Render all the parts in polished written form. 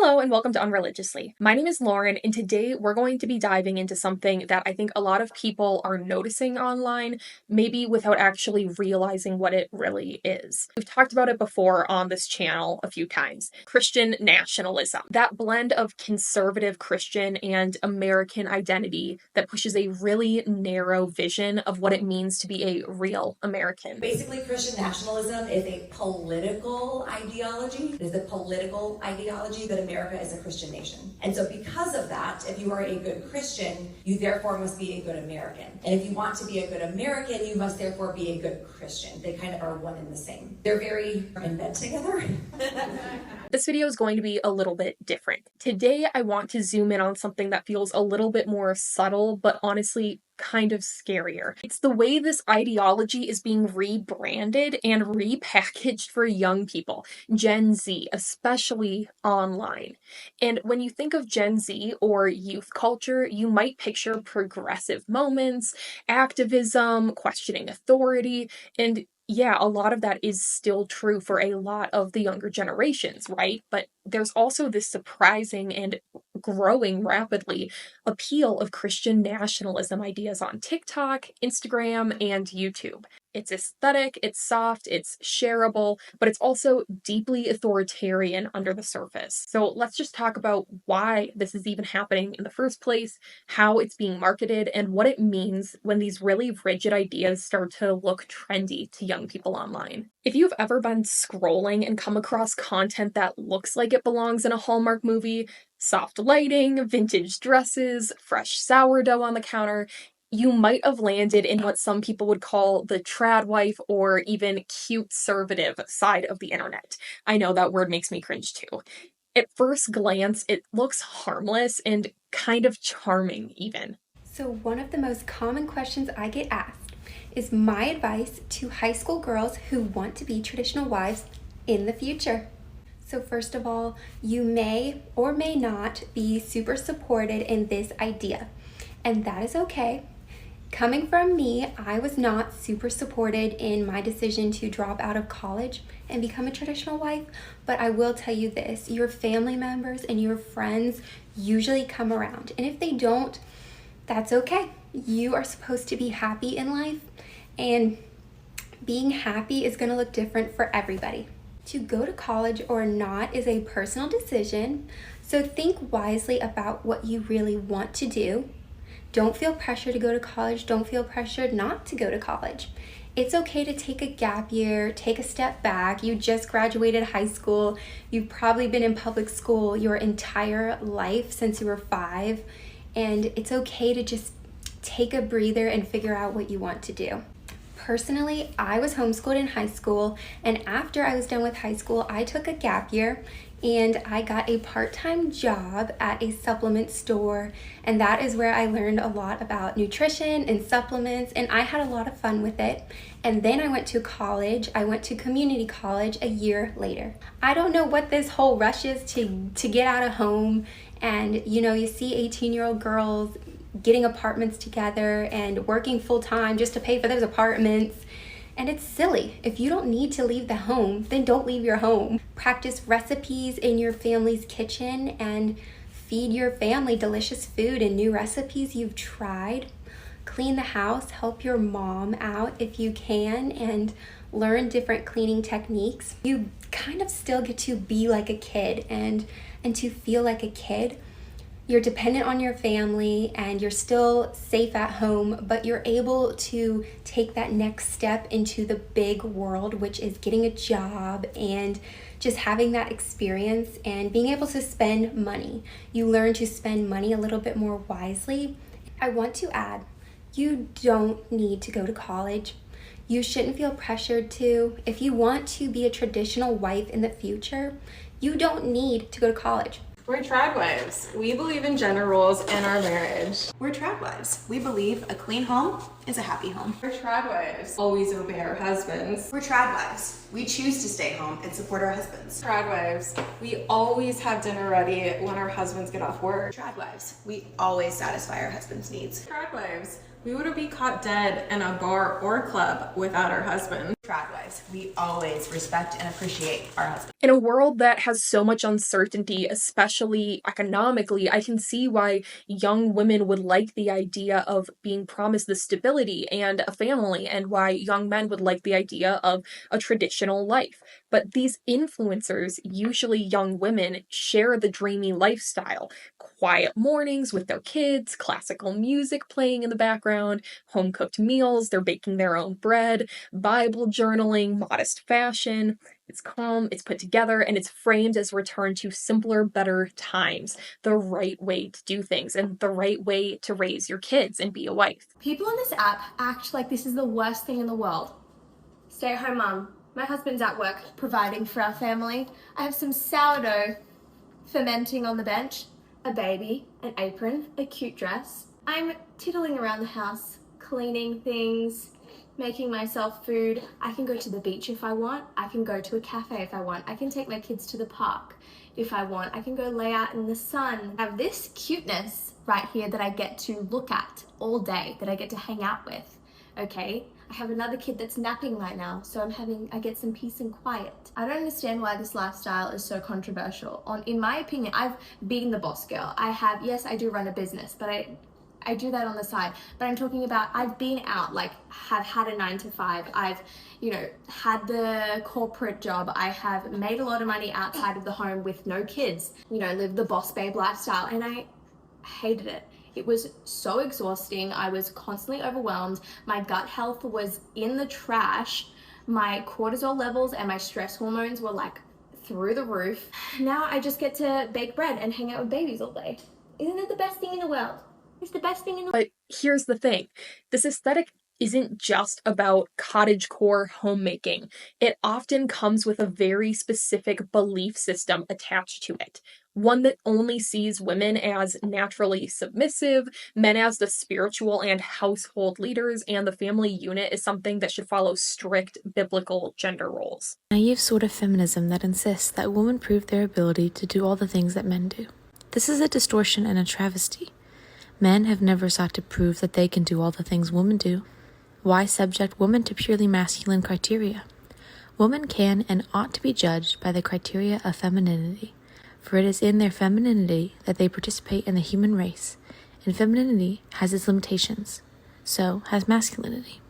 Hello and welcome to Unreligiously. My name is Lauren, and today we're going to be diving into something that I think a lot of people are noticing online, maybe without actually realizing what it really is. We've talked about it before on this channel a few times. Christian nationalism. That blend of conservative Christian and American identity that pushes a really narrow vision of what it means to be a real American. Basically, Christian nationalism is a political ideology. It is a political ideology that America is a Christian nation. And so because of that, if you are a good Christian, you therefore must be a good American. And if you want to be a good American, you must therefore be a good Christian. They kind of are one and the same. They're very in bed together. This video is going to be a little bit different. Today, I want to zoom in on something that feels a little bit more subtle, but honestly, kind of scarier. It's the way this ideology is being rebranded and repackaged for young people, Gen Z, especially online. And when you think of Gen Z or youth culture, you might picture progressive moments, activism, questioning authority, and yeah, a lot of that is still true for a lot of the younger generations, right? But there's also this surprising and growing rapidly appeal of Christian nationalism ideas on TikTok, Instagram, and YouTube. It's aesthetic, it's soft, it's shareable, but it's also deeply authoritarian under the surface. So let's just talk about why this is even happening in the first place, how it's being marketed, and what it means when these really rigid ideas start to look trendy to young people online. If you've ever been scrolling and come across content that looks like it belongs in a Hallmark movie, soft lighting, vintage dresses, fresh sourdough on the counter, you might have landed in what some people would call the trad wife or even cute-servative side of the internet. I know that word makes me cringe too. At first glance, it looks harmless and kind of charming even. So one of the most common questions I get asked is my advice to high school girls who want to be traditional wives in the future. So first of all, you may or may not be super supported in this idea, and that is okay. Coming from me, I was not super supported in my decision to drop out of college and become a traditional wife, but I will tell you this, your family members and your friends usually come around, and if they don't, that's okay. You are supposed to be happy in life, and being happy is going to look different for everybody. To go to college or not is a personal decision, so think wisely about what you really want to do. Don't feel pressure to go to college. Don't feel pressured not to go to college. It's okay to take a gap year, take a step back. You just graduated high school. You've probably been in public school your entire life since you were 5. And it's okay to just take a breather and figure out what you want to do. Personally, I was homeschooled in high school, and after I was done with high school, I took a gap year and I got a part-time job at a supplement store, and that is where I learned a lot about nutrition and supplements, and I had a lot of fun with it. And then I went to college. I went to community college a year later. I don't know what this whole rush is to get out of home, and you see 18-year-old girls getting apartments together and working full-time just to pay for those apartments. And it's silly. If you don't need to leave the home, then don't leave your home. Practice recipes in your family's kitchen and feed your family delicious food and new recipes you've tried. Clean the house, help your mom out if you can, and learn different cleaning techniques. You kind of still get to be like a kid and to feel like a kid. You're dependent on your family and you're still safe at home, but you're able to take that next step into the big world, which is getting a job and just having that experience and being able to spend money. You learn to spend money a little bit more wisely. I want to add, you don't need to go to college. You shouldn't feel pressured to. If you want to be a traditional wife in the future, you don't need to go to college. We're trad wives. We believe in gender roles in our marriage. We're trad wives. We believe a clean home is a happy home. We're trad wives. Always obey our husbands. We're trad wives. We choose to stay home and support our husbands. Trad wives. We always have dinner ready when our husbands get off work. Trad wives. We always satisfy our husband's needs. Trad wives. We wouldn't be caught dead in a bar or club without our husband. Trad wives. We always respect and appreciate our husbands. In a world that has so much uncertainty, especially economically, I can see why young women would like the idea of being promised the stability and a family, and why young men would like the idea of a traditional life. But these influencers, usually young women, share the dreamy lifestyle. Quiet mornings with their kids, classical music playing in the background, home-cooked meals, they're baking their own bread, Bible journaling, modest fashion. It's calm, it's put together, and it's framed as a return to simpler, better times, the right way to do things, and the right way to raise your kids and be a wife. People on this app act like this is the worst thing in the world. Stay-at-home mum. My husband's at work providing for our family. I have some sourdough fermenting on the bench, a baby, an apron, a cute dress. I'm tiddling around the house, cleaning things, making myself food. I can go to the beach if I want. I can go to a cafe if I want. I can take my kids to the park if I want. I can go lay out in the sun. I have this cuteness right here that I get to look at all day, that I get to hang out with, okay? I have another kid that's napping right now, so I get some peace and quiet. I don't understand why this lifestyle is so controversial. In my opinion, I've been the boss girl. Yes, I do run a business, but I do that on the side. But I'm talking about, I've been out, like, have had a 9-to-5. I've, had the corporate job. I have made a lot of money outside of the home with no kids, lived the boss babe lifestyle, and I hated it. It was so exhausting. I was constantly overwhelmed. My gut health was in the trash. My cortisol levels and my stress hormones were like through the roof. Now I just get to bake bread and hang out with babies all day. Isn't it the best thing in the world? It's the best thing in the world. But here's the thing. This aesthetic isn't just about cottagecore homemaking. It often comes with a very specific belief system attached to it. One that only sees women as naturally submissive, men as the spiritual and household leaders, and the family unit is something that should follow strict biblical gender roles. Naive sort of feminism that insists that women prove their ability to do all the things that men do. This is a distortion and a travesty. Men have never sought to prove that they can do all the things women do. Why subject women to purely masculine criteria? Women can and ought to be judged by the criteria of femininity, for it is in their femininity that they participate in the human race, and femininity has its limitations. So has masculinity.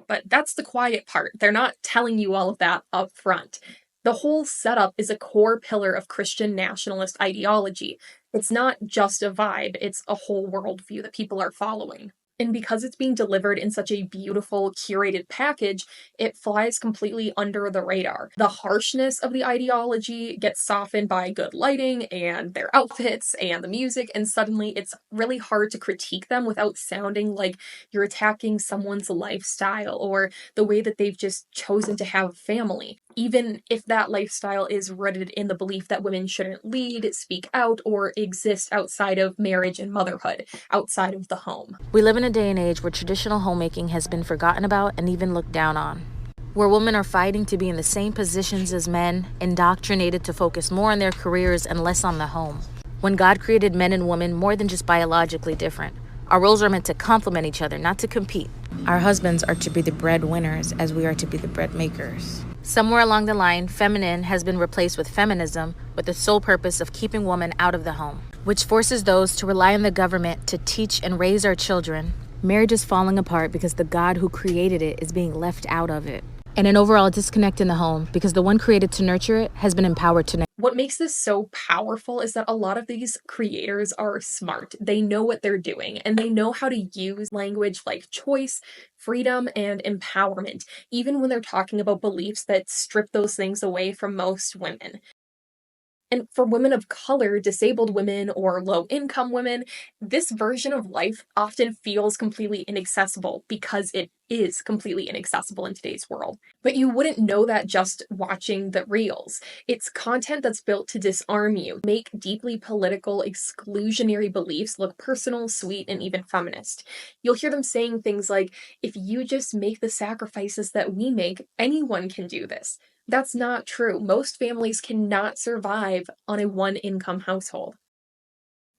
But that's the quiet part. They're not telling you all of that up front. The whole setup is a core pillar of Christian nationalist ideology. It's not just a vibe, it's a whole worldview that people are following. And because it's being delivered in such a beautiful, curated package, it flies completely under the radar. The harshness of the ideology gets softened by good lighting and their outfits and the music, and suddenly it's really hard to critique them without sounding like you're attacking someone's lifestyle or the way that they've just chosen to have a family. Even if that lifestyle is rooted in the belief that women shouldn't lead, speak out, or exist outside of marriage and motherhood, outside of the home. We live in a day and age where traditional homemaking has been forgotten about and even looked down on, where women are fighting to be in the same positions as men, indoctrinated to focus more on their careers and less on the home. When God created men and women more than just biologically different, our roles are meant to complement each other, not to compete. Our husbands are to be the breadwinners as we are to be the bread makers. Somewhere along the line, feminine has been replaced with feminism with the sole purpose of keeping women out of the home, which forces those to rely on the government to teach and raise our children. Marriage is falling apart because the God who created it is being left out of it. And an overall disconnect in the home because the one created to nurture it has been empowered to. What makes this so powerful is that a lot of these creators are smart. They know what they're doing, and they know how to use language like choice, freedom, and empowerment, even when they're talking about beliefs that strip those things away from most women. And for women of color, disabled women, or low-income women, this version of life often feels completely inaccessible because it is completely inaccessible in today's world. But you wouldn't know that just watching the reels. It's content that's built to disarm you, make deeply political, exclusionary beliefs look personal, sweet, and even feminist. You'll hear them saying things like, if you just make the sacrifices that we make, anyone can do this. That's not true. Most families cannot survive on a one-income household.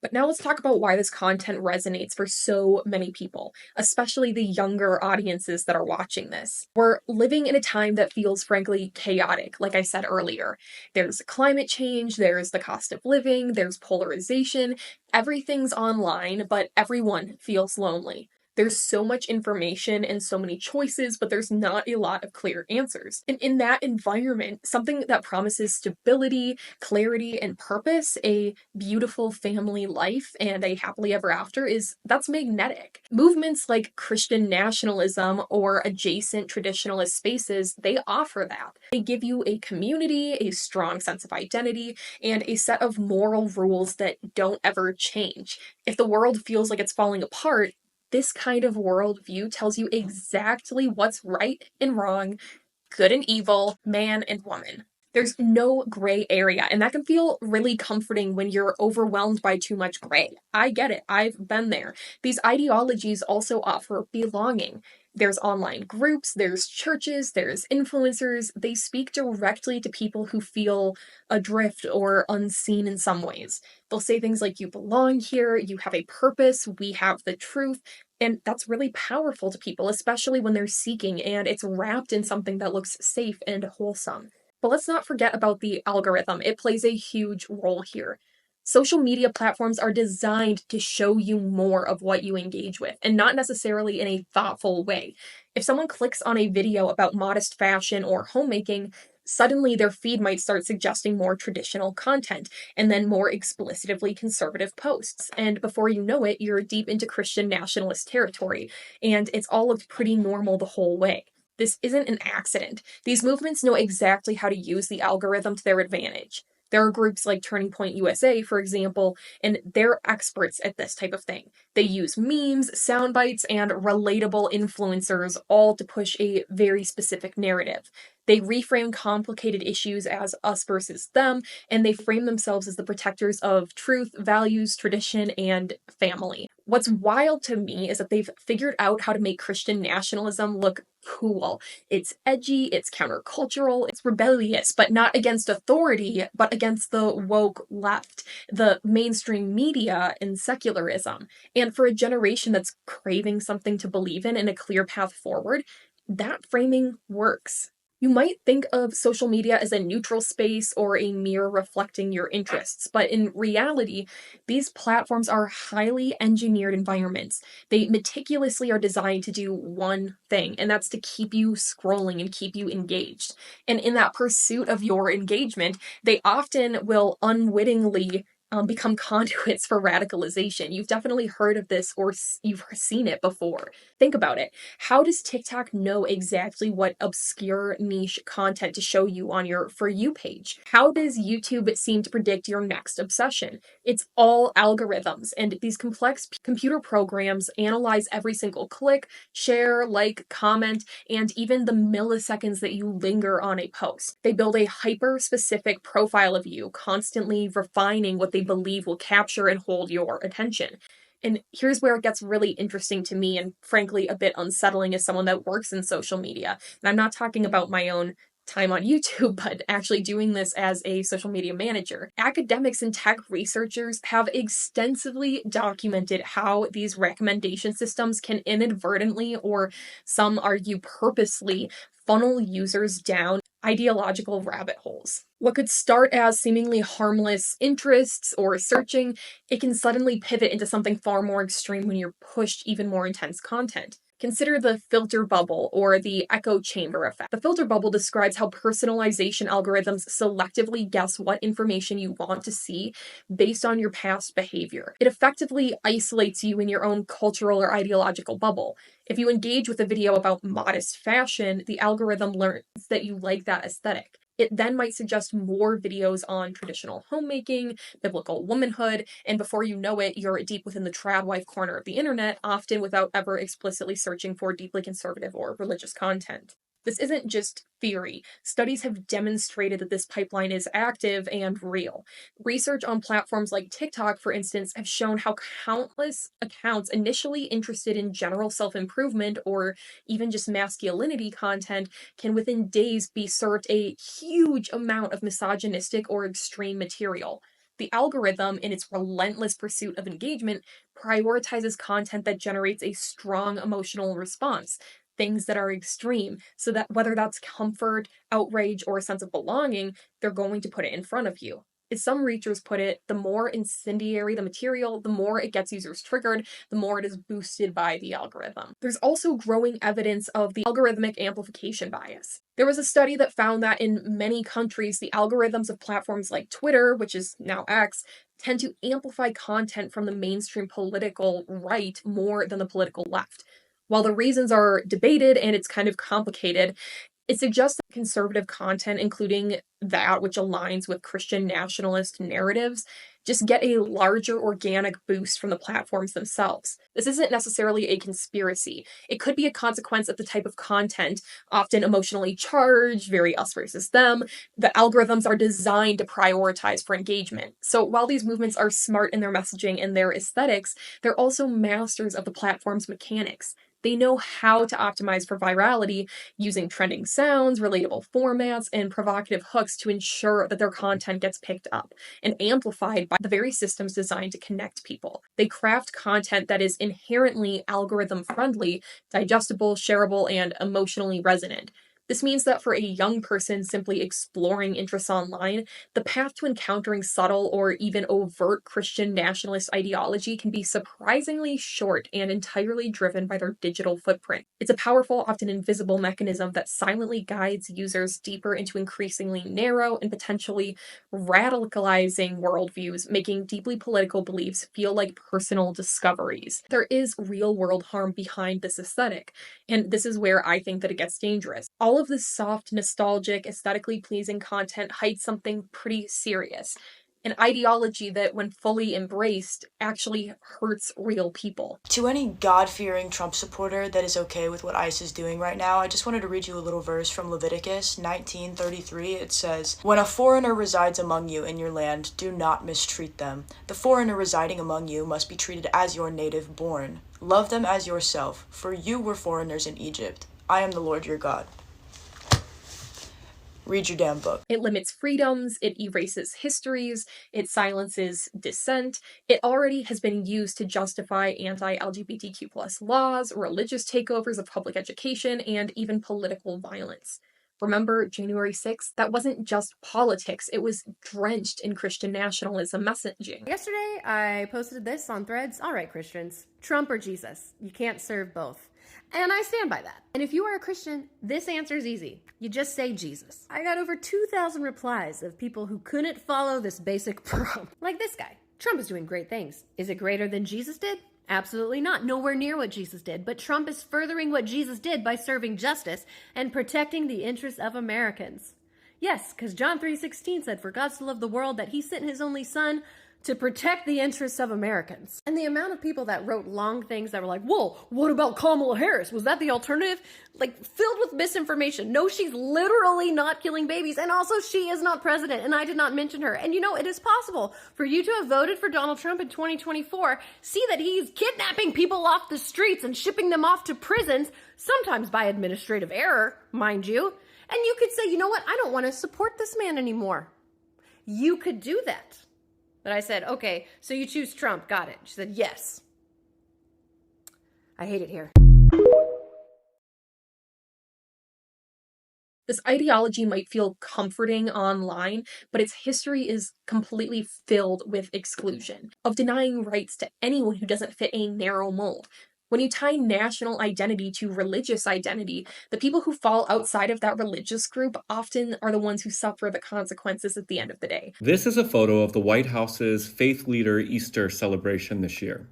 But now let's talk about why this content resonates for so many people, especially the younger audiences that are watching this. We're living in a time that feels frankly chaotic, like I said earlier. There's climate change, there's the cost of living, there's polarization, everything's online, but everyone feels lonely. There's so much information and so many choices, but there's not a lot of clear answers. And in that environment, something that promises stability, clarity, and purpose, a beautiful family life, and a happily ever after, that's magnetic. Movements like Christian nationalism or adjacent traditionalist spaces, they offer that. They give you a community, a strong sense of identity, and a set of moral rules that don't ever change. If the world feels like it's falling apart, this kind of worldview tells you exactly what's right and wrong, good and evil, man and woman. There's no gray area, and that can feel really comforting when you're overwhelmed by too much gray. I get it, I've been there. These ideologies also offer belonging. There's online groups, there's churches, there's influencers. They speak directly to people who feel adrift or unseen in some ways. They'll say things like, you belong here, you have a purpose, we have the truth. And that's really powerful to people, especially when they're seeking and it's wrapped in something that looks safe and wholesome. But let's not forget about the algorithm. It plays a huge role here. Social media platforms are designed to show you more of what you engage with, and not necessarily in a thoughtful way. If someone clicks on a video about modest fashion or homemaking, suddenly their feed might start suggesting more traditional content, and then more explicitly conservative posts. And before you know it, you're deep into Christian nationalist territory, and it's all looked pretty normal the whole way. This isn't an accident. These movements know exactly how to use the algorithm to their advantage. There are groups like Turning Point USA, for example, and they're experts at this type of thing. They use memes, sound bites, and relatable influencers all to push a very specific narrative. They reframe complicated issues as us versus them, and they frame themselves as the protectors of truth, values, tradition, and family. What's wild to me is that they've figured out how to make Christian nationalism look cool. It's edgy, it's countercultural, it's rebellious, but not against authority, but against the woke left, the mainstream media, and secularism. And for a generation that's craving something to believe in and a clear path forward, that framing works. You might think of social media as a neutral space or a mirror reflecting your interests, but in reality, these platforms are highly engineered environments. They meticulously are designed to do one thing, and that's to keep you scrolling and keep you engaged. And in that pursuit of your engagement, they often will unwittingly become conduits for radicalization. You've definitely heard of this or you've seen it before. Think about it. How does TikTok know exactly what obscure niche content to show you on your For You page? How does YouTube seem to predict your next obsession? It's all algorithms, and these complex computer programs analyze every single click, share, like, comment, and even the milliseconds that you linger on a post. They build a hyper-specific profile of you, constantly refining what they believe will capture and hold your attention. And here's where it gets really interesting to me and frankly a bit unsettling as someone that works in social media. And I'm not talking about my own time on YouTube, but actually doing this as a social media manager. Academics and tech researchers have extensively documented how these recommendation systems can inadvertently, or some argue purposely, funnel users down ideological rabbit holes. What could start as seemingly harmless interests or searching, it can suddenly pivot into something far more extreme when you're pushed even more intense content. Consider the filter bubble or the echo chamber effect. The filter bubble describes how personalization algorithms selectively guess what information you want to see based on your past behavior. It effectively isolates you in your own cultural or ideological bubble. If you engage with a video about modest fashion, the algorithm learns that you like that aesthetic. It then might suggest more videos on traditional homemaking, biblical womanhood, and before you know it, you're deep within the trad wife corner of the internet, often without ever explicitly searching for deeply conservative or religious content. This isn't just theory. Studies have demonstrated that this pipeline is active and real. Research on platforms like TikTok, for instance, have shown how countless accounts initially interested in general self-improvement or even just masculinity content can within days be served a huge amount of misogynistic or extreme material. The algorithm, in its relentless pursuit of engagement, prioritizes content that generates a strong emotional response, things that are extreme, so that whether that's comfort, outrage, or a sense of belonging, they're going to put it in front of you. As some researchers put it, the more incendiary the material, the more it gets users triggered, the more it is boosted by the algorithm. There's also growing evidence of the algorithmic amplification bias. There was a study that found that in many countries, the algorithms of platforms like Twitter, which is now X, tend to amplify content from the mainstream political right more than the political left. While the reasons are debated and it's kind of complicated, it suggests that conservative content, including that which aligns with Christian nationalist narratives, just get a larger organic boost from the platforms themselves. This isn't necessarily a conspiracy. It could be a consequence of the type of content, often emotionally charged, very us versus them. The algorithms are designed to prioritize for engagement. So while these movements are smart in their messaging and their aesthetics, they're also masters of the platform's mechanics. They know how to optimize for virality using trending sounds, relatable formats, and provocative hooks to ensure that their content gets picked up and amplified by the very systems designed to connect people. They craft content that is inherently algorithm friendly, digestible, shareable, and emotionally resonant. This means that for a young person simply exploring interests online, the path to encountering subtle or even overt Christian nationalist ideology can be surprisingly short and entirely driven by their digital footprint. It's a powerful, often invisible mechanism that silently guides users deeper into increasingly narrow and potentially radicalizing worldviews, making deeply political beliefs feel like personal discoveries. There is real-world harm behind this aesthetic, and this is where I think that it gets dangerous. All of this soft, nostalgic, aesthetically pleasing content hides something pretty serious. An ideology that, when fully embraced, actually hurts real people. To any God-fearing Trump supporter that is okay with what ICE is doing right now, I just wanted to read you a little verse from Leviticus 19:33. It says, "When a foreigner resides among you in your land, do not mistreat them. The foreigner residing among you must be treated as your native born. Love them as yourself, for you were foreigners in Egypt. I am the Lord your God." Read your damn book. It limits freedoms, it erases histories, it silences dissent. It already has been used to justify anti-LGBTQ plus laws, religious takeovers of public education, and even political violence. Remember January 6th? That wasn't just politics, it was drenched in Christian nationalism messaging. Yesterday, I posted this on Threads. All right, Christians, Trump or Jesus? You can't serve both. And I stand by that. And if you are a Christian, this answer is easy. You just say Jesus. I got over 2,000 replies of people who couldn't follow this basic prompt. Like this guy. Trump is doing great things. Is it greater than Jesus did? Absolutely not. Nowhere near what Jesus did. But Trump is furthering what Jesus did by serving justice and protecting the interests of Americans. Yes, because John 3:16 said, "For God so loved the world that he sent his only son to protect the interests of Americans." And the amount of people that wrote long things that were like, "Whoa, what about Kamala Harris? Was that the alternative?" Like, filled with misinformation. No, she's literally not killing babies. And also, she is not president. And I did not mention her. And you know, it is possible for you to have voted for Donald Trump in 2024, see that he's kidnapping people off the streets and shipping them off to prisons, sometimes by administrative error, mind you. And you could say, you know what? I don't want to support this man anymore. You could do that. But I said, okay, so you choose Trump. Got it. She said, yes. I hate it here. This ideology might feel comforting online, but its history is completely filled with exclusion, of denying rights to anyone who doesn't fit a narrow mold. When you tie national identity to religious identity, the people who fall outside of that religious group often are the ones who suffer the consequences at the end of the day. This is a photo of the White House's faith leader Easter celebration this year.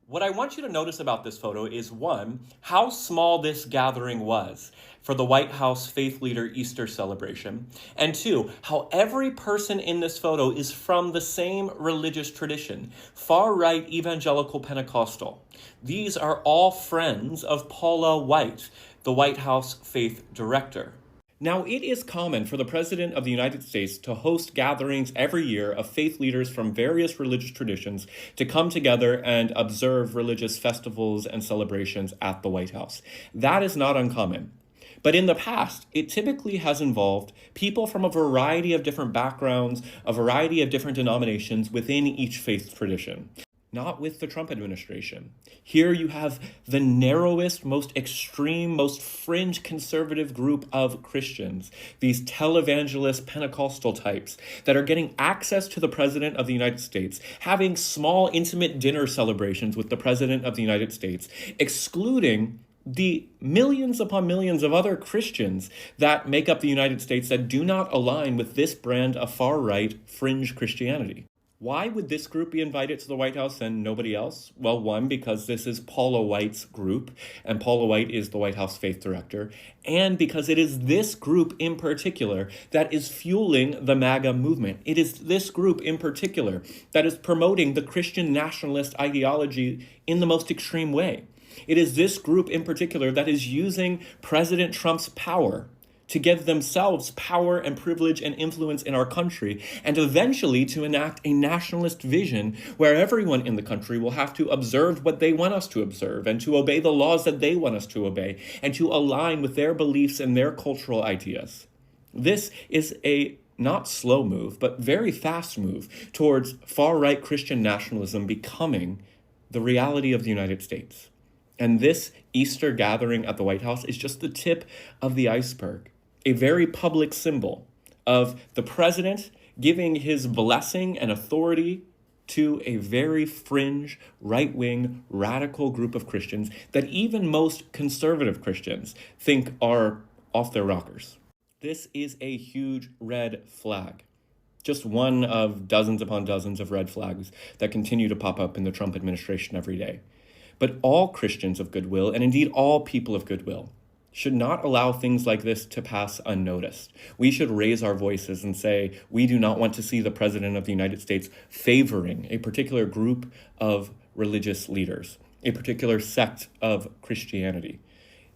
What I want you to notice about this photo is, one, how small this gathering was for the White House faith leader Easter celebration, and two, how every person in this photo is from the same religious tradition, far-right evangelical Pentecostal. These are all friends of Paula White, the White House faith director. Now, it is common for the President of the United States to host gatherings every year of faith leaders from various religious traditions to come together and observe religious festivals and celebrations at the White House. That is not uncommon. But in the past, it typically has involved people from a variety of different backgrounds, a variety of different denominations within each faith tradition. Not with the Trump administration. Here you have the narrowest, most extreme, most fringe conservative group of Christians, these televangelist Pentecostal types that are getting access to the President of the United States, having small, intimate dinner celebrations with the President of the United States, excluding the millions upon millions of other Christians that make up the United States that do not align with this brand of far-right fringe Christianity. Why would this group be invited to the White House and nobody else? Well, one, because this is Paula White's group, and Paula White is the White House faith director, and because it is this group in particular that is fueling the MAGA movement. It is this group in particular that is promoting the Christian nationalist ideology in the most extreme way. It is this group in particular that is using President Trump's power to give themselves power and privilege and influence in our country, and eventually to enact a nationalist vision where everyone in the country will have to observe what they want us to observe and to obey the laws that they want us to obey and to align with their beliefs and their cultural ideas. This is a not slow move, but very fast move towards far-right Christian nationalism becoming the reality of the United States. And this Easter gathering at the White House is just the tip of the iceberg. A very public symbol of the president giving his blessing and authority to a very fringe, right-wing, radical group of Christians that even most conservative Christians think are off their rockers. This is a huge red flag. Just one of dozens upon dozens of red flags that continue to pop up in the Trump administration every day. But all Christians of goodwill, and indeed all people of goodwill, should not allow things like this to pass unnoticed. We should raise our voices and say, we do not want to see the President of the United States favoring a particular group of religious leaders, a particular sect of Christianity.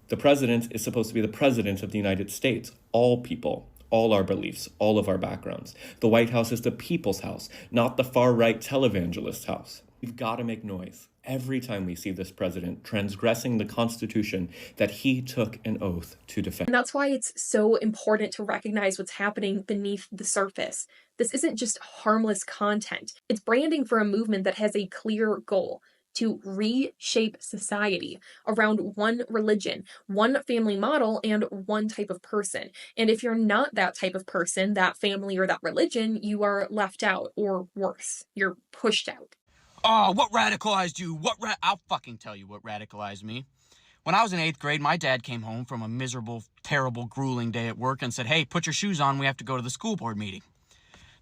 The president is supposed to be the president of the United States, all people, all our beliefs, all of our backgrounds. The White House is the people's house, not the far-right televangelist house. We've got to make noise every time we see this president transgressing the Constitution that he took an oath to defend. And that's why it's so important to recognize what's happening beneath the surface. This isn't just harmless content. It's branding for a movement that has a clear goal: to reshape society around one religion, one family model, and one type of person. And if you're not that type of person, that family, or that religion, you are left out, or worse, you're pushed out. Oh, what radicalized you? I'll fucking tell you what radicalized me. When I was in 8th grade, my dad came home from a miserable, terrible, grueling day at work and said, hey, put your shoes on, we have to go to the school board meeting.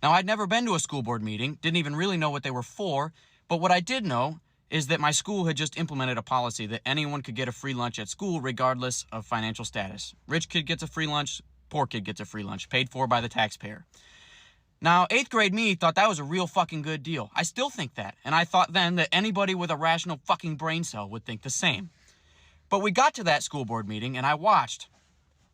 Now, I'd never been to a school board meeting, didn't even really know what they were for, but what I did know is that my school had just implemented a policy that anyone could get a free lunch at school regardless of financial status. Rich kid gets a free lunch, poor kid gets a free lunch, paid for by the taxpayer. Now, 8th grade me thought that was a real fucking good deal. I still think that, and I thought then that anybody with a rational fucking brain cell would think the same. But we got to that school board meeting, and I watched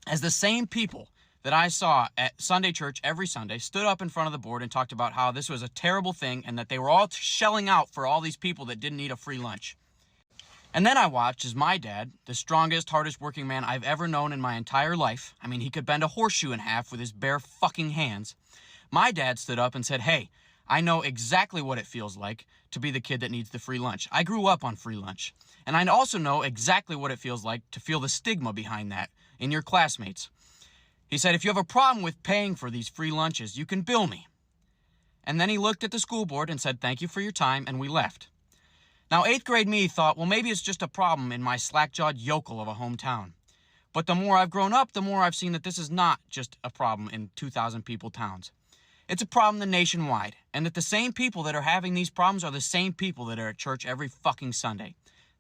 as the same people that I saw at Sunday church every Sunday stood up in front of the board and talked about how this was a terrible thing and that they were all shelling out for all these people that didn't need a free lunch. And then I watched as my dad, the strongest, hardest working man I've ever known in my entire life, I mean, he could bend a horseshoe in half with his bare fucking hands. My dad stood up and said, hey, I know exactly what it feels like to be the kid that needs the free lunch. I grew up on free lunch. And I also know exactly what it feels like to feel the stigma behind that in your classmates. He said, if you have a problem with paying for these free lunches, you can bill me. And then he looked at the school board and said, thank you for your time, and we left. Now, 8th grade me thought, well, maybe it's just a problem in my slack-jawed yokel of a hometown. But the more I've grown up, the more I've seen that this is not just a problem in 2,000 people towns. It's a problem nationwide, and that the same people that are having these problems are the same people that are at church every fucking Sunday.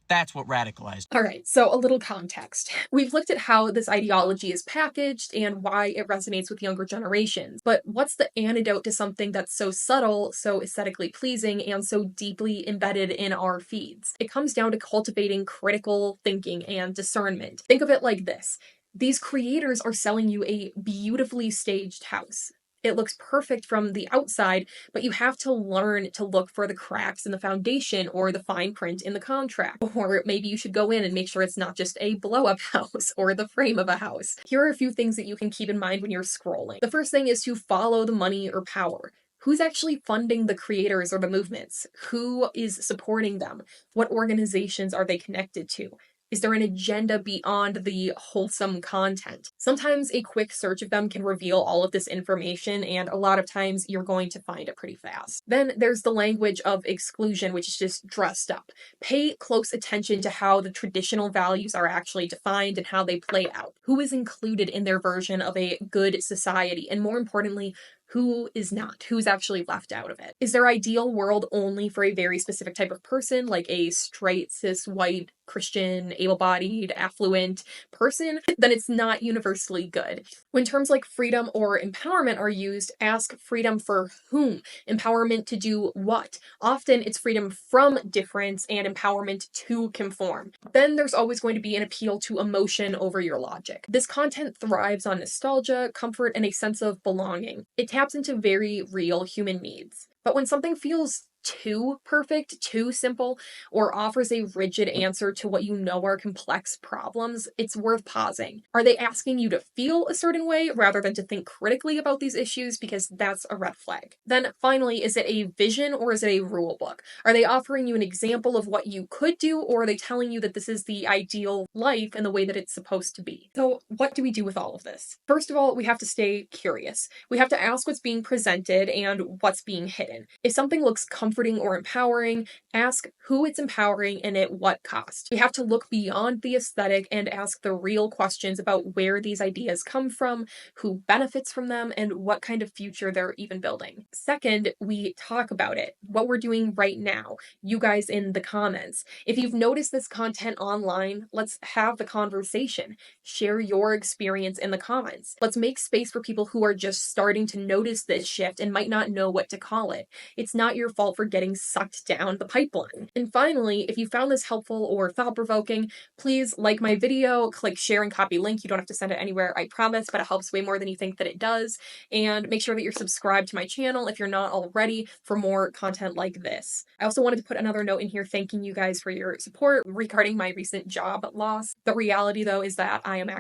That's what radicalized. All right, so a little context. We've looked at how this ideology is packaged and why it resonates with younger generations. But what's the antidote to something that's so subtle, so aesthetically pleasing, and so deeply embedded in our feeds? It comes down to cultivating critical thinking and discernment. Think of it like this. These creators are selling you a beautifully staged house. It looks perfect from the outside, but you have to learn to look for the cracks in the foundation or the fine print in the contract. Or maybe you should go in and make sure it's not just a blow-up house or the frame of a house. Here are a few things that you can keep in mind when you're scrolling. The first thing is to follow the money or power. Who's actually funding the creators or the movements? Who is supporting them? What organizations are they connected to? Is there an agenda beyond the wholesome content? Sometimes a quick search of them can reveal all of this information, and a lot of times you're going to find it pretty fast. Then there's the language of exclusion, which is just dressed up. Pay close attention to how the traditional values are actually defined and how they play out. Who is included in their version of a good society? And more importantly, who is not? Who's actually left out of it? Is their ideal world only for a very specific type of person, like a straight, cis, white, Christian, able-bodied, affluent person? Then it's not universally good. When terms like freedom or empowerment are used, ask freedom for whom? Empowerment to do what? Often it's freedom from difference and empowerment to conform. Then there's always going to be an appeal to emotion over your logic. This content thrives on nostalgia, comfort, and a sense of belonging. It taps into very real human needs. But when something feels too perfect, too simple, or offers a rigid answer to what you know are complex problems, it's worth pausing. Are they asking you to feel a certain way rather than to think critically about these issues? Because that's a red flag. Then finally, is it a vision or is it a rule book? Are they offering you an example of what you could do, or are they telling you that this is the ideal life in the way that it's supposed to be? So what do we do with all of this? First of all, we have to stay curious. We have to ask what's being presented and what's being hidden. If something looks comforting or empowering, ask who it's empowering and at what cost. We have to look beyond the aesthetic and ask the real questions about where these ideas come from, who benefits from them, and what kind of future they're even building. Second, we talk about it, what we're doing right now, you guys in the comments. If you've noticed this content online, let's have the conversation. Share your experience in the comments. Let's make space for people who are just starting to notice this shift and might not know what to call it. It's not your fault for getting sucked down the pipeline. And finally, if you found this helpful or thought-provoking, please like my video, click share and copy link. You don't have to send it anywhere, I promise, but it helps way more than you think that it does. And make sure that you're subscribed to my channel if you're not already for more content like this. I also wanted to put another note in here thanking you guys for your support regarding my recent job loss. The reality though is that I'm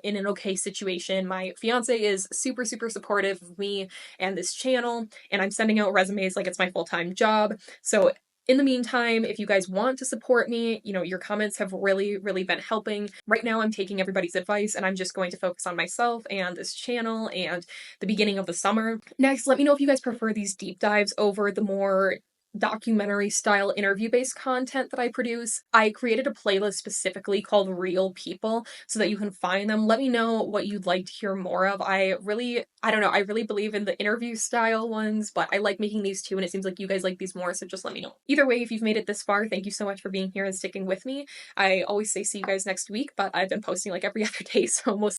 in an okay situation. My fiance is super, super supportive of me and this channel, and I'm sending out resumes like it's my full-time job. So in the meantime, if you guys want to support me, your comments have really, really been helping. Right now, I'm taking everybody's advice and I'm just going to focus on myself and this channel and the beginning of the summer. Next, let me know if you guys prefer these deep dives over the more documentary style interview based content that I produce. I created a playlist specifically called Real People so that you can find them. Let me know what you'd like to hear more of. I really believe in the interview style ones, but I like making these too, and it seems like you guys like these more, so just let me know. Either way, if you've made it this far, thank you so much for being here and sticking with me. I always say see you guys next week, but I've been posting like every other day, so most